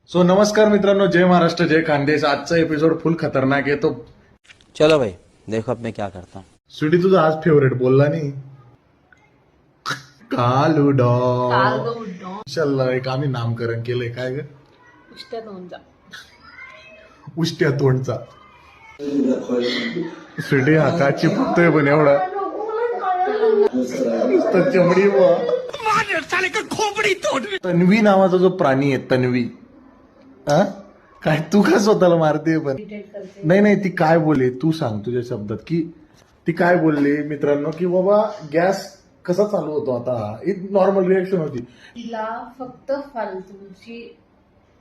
So नमस्कार मित्रांनो, जय महाराष्ट्र, जय खानदेश. आजचा एपिसोड फुल खतरनाक आहे. तो चलो भाई देखो अब मैं क्या करता हूँ. स्वीटी तुझा आज फेवरेट बोलला नाही. कालू डॉग चल, एक आम्ही नामकरण केलंय. काय ग? उष्ट्या तोंडचा. स्वीटी हा का चिपकतोय पण एवढा नुसतं चमडी खोपडी तोंड. तन्वी नावाचा जो प्राणी आहे, तन्वी, हा काय तू का स्वतःला मारते पण? नाही ती काय बोलली तू सांग तुझ्या शब्दात, की ती काय बोलली मित्रांनो, की बाबा गॅस कसा चालू होतो आता. एक नॉर्मल रिएक्शन होती. तिला फक्त फालतूची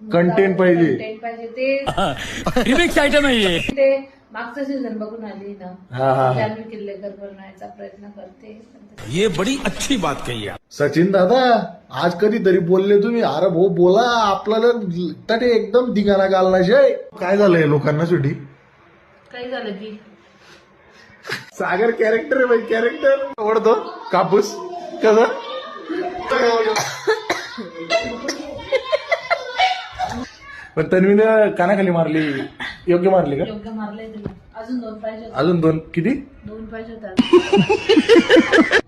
कंटेंट पाहिजे. ते रिमिक्स आयटम आहे ते मागचं सीझन बघून आली ना. हा. जान्हवी किल्लेकर बनवायचा प्रयत्न करते. ये बड़ी अच्छी बात कही आप. सचिन दादा आज कधीतरी बोलले तुम्ही. अरे भाऊ बोला, आपल्याला तटे एकदम धिंगाणा घालना शे. काय झालंय लोकांना सुटी? काय झालं की सागर कॅरेक्टर आहे भाई, कॅरेक्टर आवडतो. कापूस कसं पण तन्वीनं कानाखाली मारली. योग्य मारली का? योग्य मारलंय तिला. अजून 2 पाहिजे. अजून 2 किती? 2 पाहिजे होता.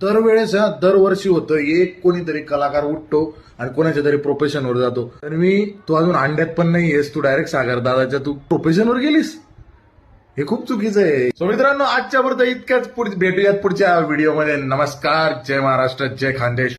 दरवेळेस दरवर्षी होतं, एक कोणीतरी कलाकार उठतो आणि कोणाच्या तरी प्रोफेशनवर जातो. तन्वी तू अजून अंड्यात पण नाहीयेस, तू डायरेक्ट सागर दादाच्या तू प्रोफेशनवर गेलीस. हे खूप चुकीचं आहे. सो मित्रांनो, आजच्या पुरतं इतक्याच. भेटूयात पुढच्या व्हिडिओमध्ये. नमस्कार, जय महाराष्ट्र, जय खानदेश.